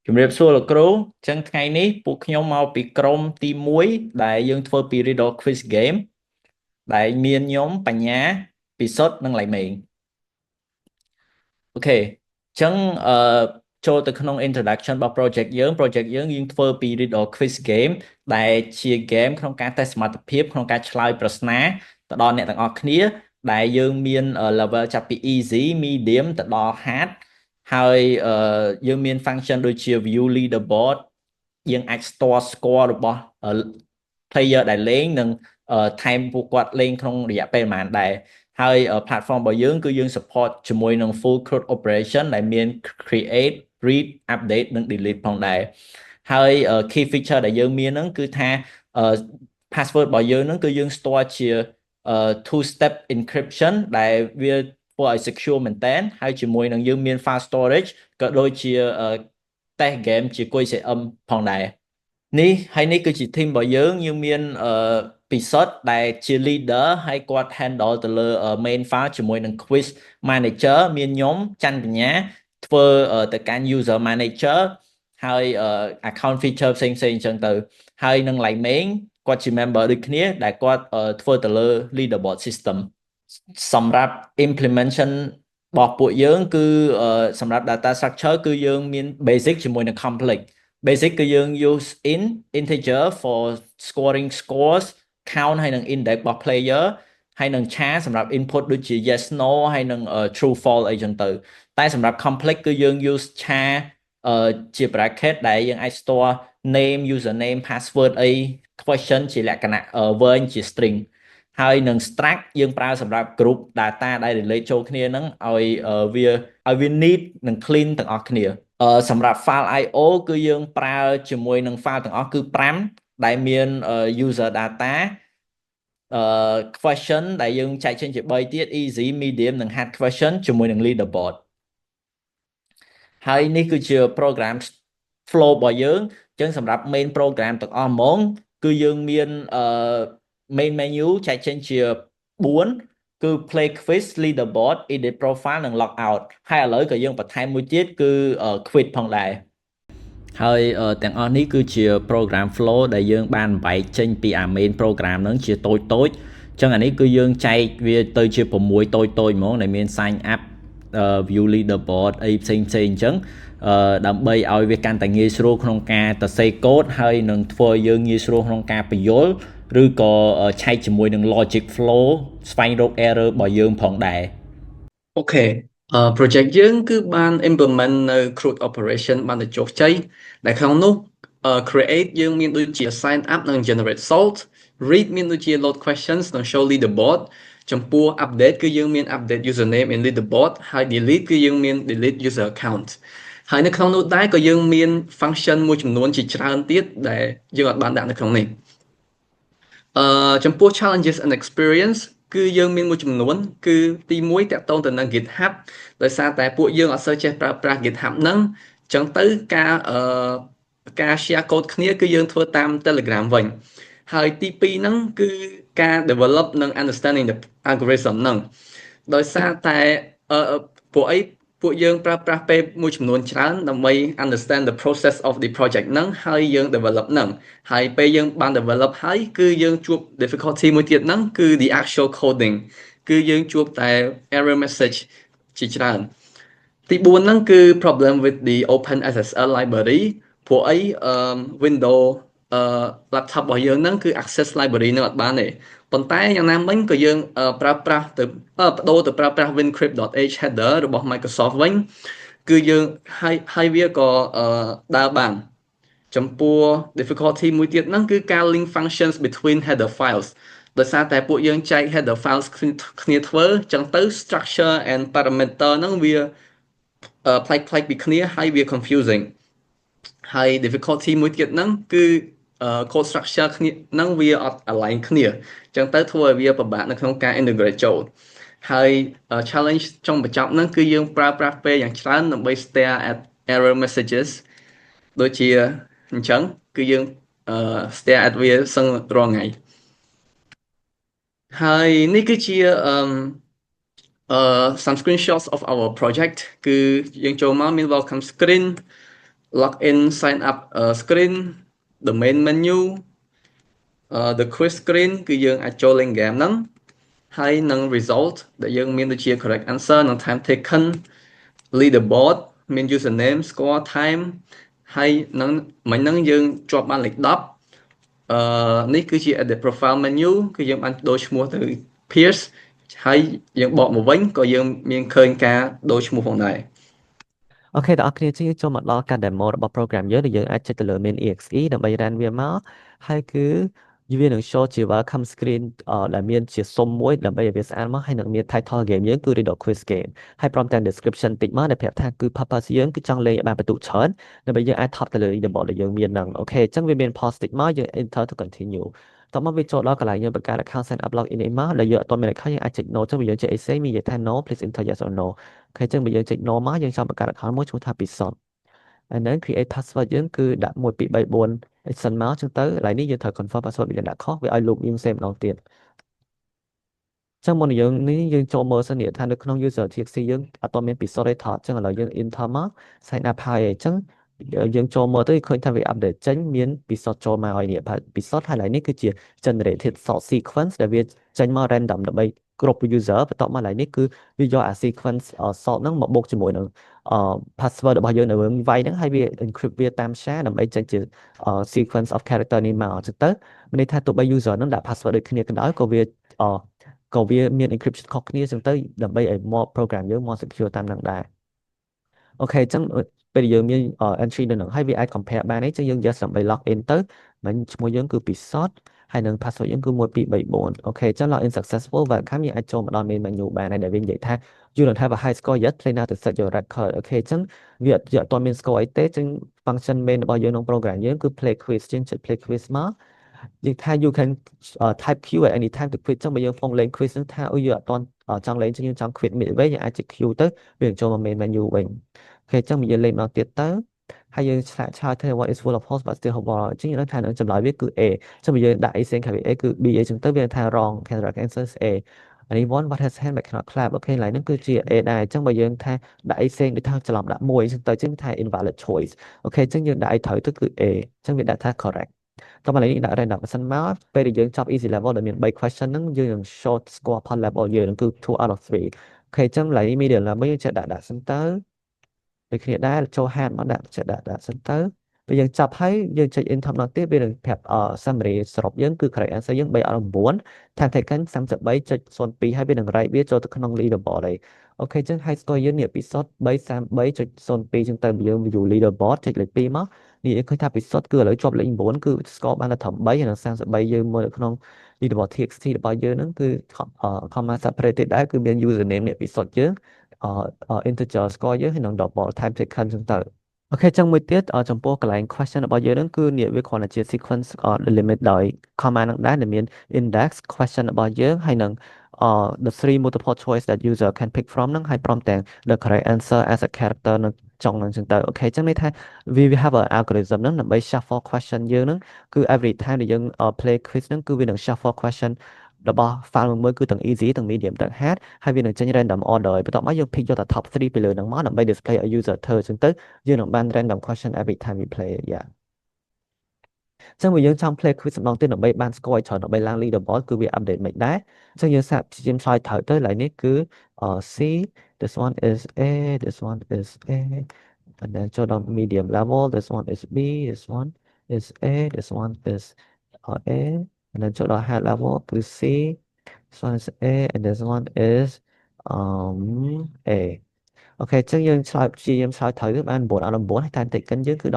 ជំរាបសួរលោកគ្រូចឹងថ្ងៃនេះពួកខ្ញុំមកពីក្រុមទី1ដែលយើងធ្វើពី Riddle Quiz Game ដែលមានខ្ញុំបញ្ញាពិសុទ្ធនិងឡៃមេងអូខេចឹងចូលទៅក្នុង introduction របស់ project យើងធ្វើពី Riddle Quiz Game ដែលជា game ក្នុងការ test សមត្ថភាពក្នុងការឆ្លើយប្រស្នាទៅដល់អ្នកទាំងអស់គ្នាដែលយើងមាន level ចាប់ពី easy medium ទៅដល់ hard ហើយយើងមាន function ដូចជា view leaderboard យើងអាច store score របស់ player ដែលលេងនិងថែមពួកគាត់លេងក្នុងរយៈពេលប្រហែលដែរហើយ platform របស់យើងគឺយើង support ជាមួយនឹង full CRUD operation ដែលមាន create read update និង delete ផងដែរហើយ key feature ដែលយើងមានហ្នឹងគឺថា password របស់យើងហ្នឹងគឺយើង store ជា two step encryption ដែលវាធ្វើឲ្យ secure មែនតើហើយជាមួយនឹងយើងមាន fast storage ក៏ដូចជា test game ជា QCM ផងដែរនេះគឺជា team របស់យើងមានពិសុទ្ធដែលជា leader ហើយគាត់ handle ទៅលើ main file ជាមួយនឹង quiz manager មានខ្ញុំច័ន្ទបញ្ញាធ្វើទៅកាន់ user manager ហើយ account feature ផ្សេងអញ្ចឹងទៅហើយនឹងឡៃមេងគាត់ជា member ដូចគ្នាដែលគាត់ធ្វើទៅលើ leaderboard system សម្រាប់ implementation របស់ពួកយើងគឺសម្រាប់ data structure គឺយើងមាន basic ជាមួយនឹង complex basic គឺយើង use integer for scoring scores count ហើយនឹង index របស់ player ហើយនឹង char សម្រាប់ input ដូចជា yes no ហើយនឹង true false អីចឹងទៅតែសម្រាប់ complex គឺយើង use char ជា bracket ដែលយើងអាច store name username password អី question ជាលក្ខណៈ word ជា string ហើយនឹង struct យើងប្រើសម្រាប់ group data ដែល relate ចូលគ្នាហ្នឹងឲ្យវា neat និង clean ទាំងអស់គ្នាសម្រាប់ file IO គឺយើងប្រើជាមួយនឹង file ទាំងអស់គឺ5ដែលមាន user data question ដែលយើងចែកចេញជា3ទៀត easy medium និង hard question ជាមួយនឹង leaderboard ហើយនេះគឺជា program flow របស់យើងអញ្ចឹងសម្រាប់ main program ទាំងអស់ហ្មងគឺយើងមានmain menu ចែកចេញជា4គឺ play quiz leaderboard edit profile និង log out ហើយឥឡូវក៏យើងបន្ថែមមួយទៀតគឺ quiz ផងដែរហើយទាំងអស់នេះគឺជា program flow ដែលយើងបានបែកចេញពីអា main program ហ្នឹងជាតូចៗអញ្ចឹងអានេះគឺយើងចែកវាទៅជា6តូចៗហ្មងដែលមាន sign up view leaderboard អីផ្សេងៗអញ្ចឹងដើម្បីឲ្យវាកាន់តែងាយស្រួលក្នុងការសរសេរកូដហើយនឹងធ្វើឲ្យយើងងាយស្រួលក្នុងការបញ្យល់ឬក៏ឆែកជាមួយនឹង logic flow ស្វែងរក error របស់យើងផងដែរអូខេproject យើងគឺបាន implement នៅ CRUD operation បានទៅជោគជ័យដែលក្នុងនោះ create យើងមានដូចជា sign up និង generate salt read មានដូចជា load questions និង show leaderboard ចំពោះ update គឺយើងមាន update username in leaderboard ហើយ delete គឺយើងមាន delete user account ហើយនៅក្នុងនោះដែរក៏យើងមាន function មួយចំនួនជាច្រើនទៀតដែលយើងអត់បានដាក់នៅក្នុងនេះចំពោះ challenges and experience គឺយើងមានមួយចំនួនគឺទី1តាក់ទងទៅនឹង GitHub ដោយសារតែពួកយើងអត់សូវចេះប្រើប្រាស់ GitHub ហ្នឹងអញ្ចឹងទៅការ share code គ្នាគឺយើងធ្វើតាម Telegram វិញហើយទី2ហ្នឹងគឺការ develop និង understanding the algorithm ហ្នឹងដោយសារតែពួកយើងប្រើប្រាស់ពេលមួយចំនួនច្រើនដើម្បី understand the process of the project ហ្នឹងហើយយើង develop ហ្នឹងហើយពេលយើងបាន develop ហើយគឺយើងជួប difficulty មួយទៀតហ្នឹងគឺ the actual coding គឺយើងជួបតែ error message ជាច្រើនទី4ហ្នឹងគឺ problem with the OpenSSL library ព្រោះអីWindows laptop របស់យើងហ្នឹងគឺ access library ហ្នឹងអត់បានទេប៉ុន្តែយ៉ាងណាមិញក៏យើងប្រើប្រាស់ទៅបដូរទៅប្រើប្រាស់ wincrypt.h header របស់ Microsoft វិញគឺយើងហើយវាក៏ដើរបានចំពោះ difficulty មួយទៀតហ្នឹងគឺការ link functions between header files ដោយសារតែពួកយើងចែក header files គ្នាធ្វើអញ្ចឹងទៅ structure and parameter ហ្នឹងវាផ្លែកពីគ្នាហើយវា confusing ហើយ difficulty មួយទៀតហ្នឹងគឺ code structure គ្នាហ្នឹងវាអត់ align គ្នាអញ្ចឹងទៅធ្វើឲ្យវាពិបាកនៅក្នុងការ integrate ចូលហើយ challenge ចុងបញ្ចប់ហ្នឹងគឺយើងប្រើប្រាស់ពេលយ៉ាងច្រើនដើម្បី stare at error messages ដូចជាអញ្ចឹងគឺយើងstare at វាសឹងរាល់ថ្ងៃហើយនេះគឺជា some screenshots of our project គឺយើងចូលមកមាន welcome screen login sign up screen the main menu the quiz screen គឺយើងអាចចូលលេង game ហ្នឹងហើយនឹង result ដែលយើងមានដូចជា correct answer និង time taken leaderboard មាន username score time ហើយនឹងមិញហ្នឹងយើងជាប់បានលេខ10នេះគឺជា edit profile menu គឺយើងបានដូរឈ្មោះទៅ Pierce ហើយយើងបកមកវិញក៏យើងមានឃើញការដូរឈ្មោះផងដែរ អូខេបងប្អូនគ្នាជាចូលមកដល់ការ demo របស់ program យើងដែលយើងអាចចុចទៅលើ main exe ដើម្បី run វាមកហើយគឺវានឹង show ជា welcome screen ដែលមានជាសុំមួយដើម្បីឲ្យវាស្អាតមកហើយនឹងមាន title game យើងគឺ Riddle Quiz Game ហើយព្រមទាំង description តិចមកដែលប្រាប់ថាគឺ purpose យើងគឺចង់លេងឲ្យបានបន្ទុកច្រើនដើម្បីយើងអាច top ទៅលើ leaderboard ដែលយើងមានហ្នឹងអូខេអញ្ចឹងវាមាន pause តិចមកយើង enter to continue តោះមកវាចូលដល់កន្លែងយើងបង្កើត account sign up login នេះមកដែលយើងអត់ទាន់មាន account យើងអាចចុច no អញ្ចឹងវាយើងចុច essay មាននិយាយថា no please enter yes or no អូខេអញ្ចឹងបើយើងចុច no មកយើងចង់បង្កើត account មួយឈ្មោះថាពិសោធន៍ and then create password យើងគឺដាក់1 2 3 4 extension មកអញ្ចឹងទៅកន្លែងនេះយើងត្រូវ confirm password វាដាក់ខុសវាឲ្យ loop យើង save ម្ដងទៀតចឹងមុនយើងនេះយើងចូលមើលសិនថានៅក្នុង user txt យើងអត់ទាន់មានពិសោធន៍ទេថតចឹងឥឡូវយើង enter មក sign up ហើយអញ្ចឹងយើងចូលមើលទៅឃើញថាវា update ចេញមានពិសោធន៍ចូលមកហើយនេះពិសោធន៍ហើយនេះគឺជា generated sort sequence ដែលវាចេញមក random ដើម្បីគ្រប់ user បន្ទាប់មកឡើយនេះគឺវាយកអា sequence sort ហ្នឹងមកបូកជាមួយនឹងpassword របស់យើងនៅលើវាយហ្នឹងហើយវា encrypt វាតាម SHA ដើម្បីចេញជា sequence of character នេះមកអញ្ចឹងទៅមានន័យថាទោះបី user ហ្នឹងដាក់ password ដូចគ្នាក៏ដោយក៏វាមាន encryption ខុសគ្នាអញ្ចឹងទៅដើម្បីឲ្យមក program យើងមក secure តាមហ្នឹងដែរអូខេអញ្ចឹងពេលយើងមាន entry នៅហ្នឹងហើយវាអាច compare បានទេអញ្ចឹងយើង just ដើម្បី log in ទៅមិនឈ្មោះយើងគឺពិសោធន៍ហើយនឹង password យើងគឺ1 2 3 4អូខេអញ្ចឹង login successful welcome យើងអាចចូលមកដល់ main menu បានហើយដែលវានិយាយថា you don't have a high score yet play now to set your record អូខេអញ្ចឹងវាអត់មាន score អីទេអញ្ចឹង function main របស់យើងក្នុង program យើងគឺ play quiz ជាងចុច play quiz មកយើងថា you can type Q at any time to quit ចឹងបើយើងកំពុងលេង quiz ហ្នឹងថាយើងអត់ទាន់ចង់លេងចឹងយើងចង់ quit midway យើងអាចចុច Q ទៅវានឹងចូលមក main menu វិញអូខេចឹងយើងលេងម្ដងទៀតទៅហើយយើងឆ្លើយថា what is full of holes but still have ball ចឹងយើងដឹងថានឹងចម្លើយវាគឺ A ចឹងបើយើងដាក់ A ផ្សេងខាងវា A គឺ B អីចឹងទៅវាថា wrong correct answer is A anyone what has hand but cannot clap អូខេឡើយហ្នឹងគឺជា A ដែរអញ្ចឹងបើយើងថាដាក់អីផ្សេងដូចថាច្រឡំដាក់មួយអញ្ចឹងទៅចឹងថា invalid choice អូខេអញ្ចឹងយើងដាក់អីត្រូវទៅគឺ A អញ្ចឹងវាដាក់ថា correct តោះមកនេះដាក់ random សិនមកពេលដែលយើងចប់ easy level ដែលមាន3 question ហ្នឹងយើងនឹង short score upon level យើងហ្នឹងគឺ2 out of 3អូខេអញ្ចឹងឡើយ medium level យើងចេះដាក់សិនទៅដូចគ្នាដែរចូល hand មកដាក់ចេះដាក់សិនទៅពេលយើងចាប់ហើយយើងចុច enter ម្ដងទៀតវានឹងប្រាប់ summary សរុបយើងគឺ correct answer យើង3out of 9 time taken 33.02ហើយវានឹង write វាចូលទៅក្នុង leaderboard ហើយអូខេអញ្ចឹង high score យើងនេះពីសុទ្ធ333.02អញ្ចឹងទៅយើង view leaderboard ចុចលេខ2មកនេះឃើញថាពិសុទ្ធគឺឥឡូវជាប់លេខ9គឺ score បានតែត្រឹម3ហើយនឹង33យើងមើលនៅក្នុង leaderboard txt របស់យើងហ្នឹងគឺ comma separated ដែរគឺមាន username នេះពិសុទ្ធយើងinteger score យើងហើយនឹង double time taken អញ្ចឹងទៅអូខេចឹងមួយទៀតចំពោះកន្លែង question របស់យើងហ្នឹងគឺនេះវាគ្រាន់តែជា sequence limit ដោយ comma ហ្នឹងដែរដែលមាន index question របស់យើងហើយនឹងthe three multiple choice that user can pick from ហ្នឹងហើយព្រមទាំង the correct answer as a character នៅចុងហ្នឹងចឹងទៅអូខេចឹងន័យថា we have an algorithm ហ្នឹងដើម្បី shuffle question យើងហ្នឹងគឺ every time ដែលយើង play quiz ហ្នឹងគឺវានឹង shuffle question របស់ file មួយគឺទាំង easy ទាំង medium ទាំង hard ហើយវានឹងចេញ random order ហើយបន្ទាប់មកយើង pick យកតែ top 3ពីលើហ្នឹងមកដើម្បី display ឲ្យ user ធ្វើចឹងទៅយើងនឹងបាន random question every time we play យ៉ាចឹងបើយើងចង់ play quiz ម្ដងទៀតដើម្បីបាន score ឲ្យច្រើនដើម្បីឡើង leaderboard គឺវា update មិនដែរចឹងយើងសាកព្យាយាមឆ្លើយត្រូវទៅឡើយនេះគឺ C this one is A this one is A and then ចូលដល់ medium level this one is B this one is A this one is A and then ចូលដល់ high level គឺ C this one is A and this one is A អូខេអញ្ចឹងយើងឆ្លើយព្យាយាមឆ្លើយត្រូវទៅបាន9out of 9ហើយតែតិចកិនយើងគឺ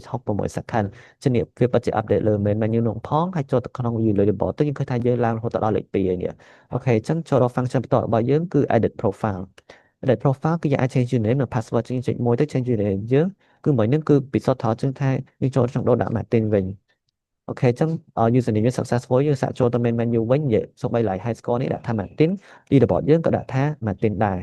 19.66 second ជានេះវាពិតជា update លើ main menu នោះផងហើយចូលទៅក្នុង view leaderboard ទៅយើងឃើញថាយើងឡើងរហូតដល់លេខ2ហើយនេះអូខេអញ្ចឹងចូលដល់ function បន្ទាប់របស់យើងគឺ edit profile edit profile គឺយើងអាច change username និង password ជាងចុច1ទៅ change username យើងគឺមួយនេះគឺពិសោធន៍ថតជាងថាយើងចូលក្នុងដូរដាក់ Martin វិញអូខេអញ្ចឹង username យើង successful យើងសាកចូលទៅ main menu វិញនិយាយសូម្បី like high score នេះដាក់ថា Martin leaderboard យើងក៏ដាក់ថា Martin ដែរ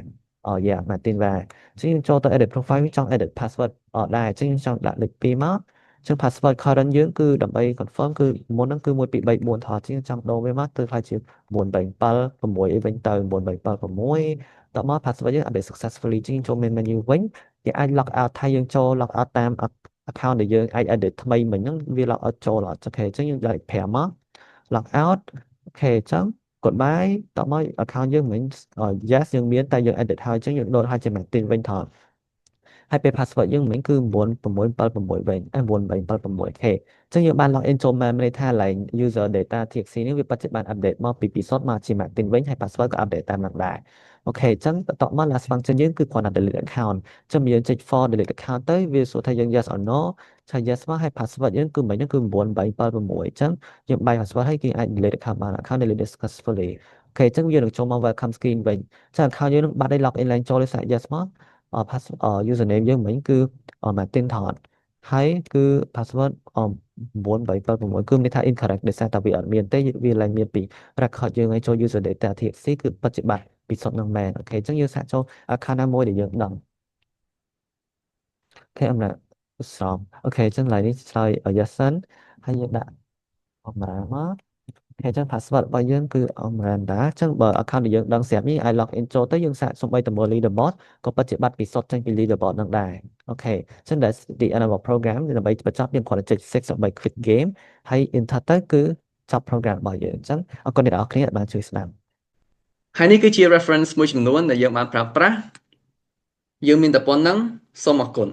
yeah Martin ដែរអញ្ចឹងយើងចូលទៅ edit profile ចង់ edit password ដែរអញ្ចឹងយើងចង់ដាក់លេខ2មកអញ្ចឹង password current យើងគឺដើម្បី confirm គឺមុនហ្នឹងគឺ1 2 3 4ថតអញ្ចឹងចង់ដូរវាមកទៅខ្លាចជា4 3 7 6អីវិញទៅ4 3 7 6តមក password យើង update successfully ជាងចូល main menu វិញយើងអាច log out ថាយើងចូល log out តាម account ដែលយើងអាច edit ថ្មីមិញហ្នឹងវា log out ចូលអត់អូខេអញ្ចឹងយើងដាក់5មក log out អូខេអញ្ចឹង goodbye តមក account យើងមិញ yes យើងមានតែយើង edit ហើយអញ្ចឹងយើងដូរឲ្យជា Martin វិញថតហើយពេល password យើងមិញគឺ9676វិញ9876អូខេអញ្ចឹងយើងបាន log in ចូល memory ថា line user data txt នេះវាពិតជាបាន update មកពីពិសោធន៍មកជា Martin វិញហើយ password ក៏ update តាមនឹងដែរអូខេអញ្ចឹងបន្ទាប់មក last function យើងគឺគ្រាន់តែ delete account អញ្ចឹងយើងចុច for delete account ទៅវាសួរថាយើង yes or no ឆា yes មកហើយ password យើងគឺមិញហ្នឹងគឺ9876អញ្ចឹងយើងបាយ password ហើយគឺអាច delete account បាន account delete successfully អូខេអញ្ចឹងយើងនឹងចូលមក welcome screen វិញអញ្ចឹង account យើងនឹងបាត់ឲ្យ log in ឡើងចូលដោយសារ yes មកpass username យើងមិញគឺ Martin ថតហើយគឺ password 9876គឺមានថា incorrect ដោយសារតែវាអត់មានទេវាឡើងមានពី record យើងឲ្យចូល user data txt គឺពិតជាបាត់ពីសុទ្ធនឹងមែនអូខេអញ្ចឹងយើងសាកចូល account ណាមួយដែលយើងដឹងអូខេអំណាចស្រង់អូខេអញ្ចឹងឡើយនេះឆ្លើយ yes សិនហើយយើងដាក់អំណាចមកហើយអញ្ចឹង password របស់យើងគឺ Miranda អញ្ចឹងបើ account ដែលយើងដឹងស្រាប់នេះអាច log in ចូលទៅយើងសាកសំបីតមើល leaderboard ក៏ពិតជាបាត់ពិសោធន៍ចេញពី leaderboard នឹងដែរអូខេអញ្ចឹង that's the end of our program ដើម្បីបញ្ចប់យើងគ្រាន់តែចុច 6 ដើម្បី quit game ហើយ enter ទៅគឺចប់ program របស់យើងអញ្ចឹងអរគុណអ្នកនរគ្នាដែលបានជួយស្ដាប់ហើយនេះគឺជា reference មួយចំនួនដែលយើងបានប្រើប្រាស់យើងមានតែប៉ុណ្្នឹងសូមអរគុណ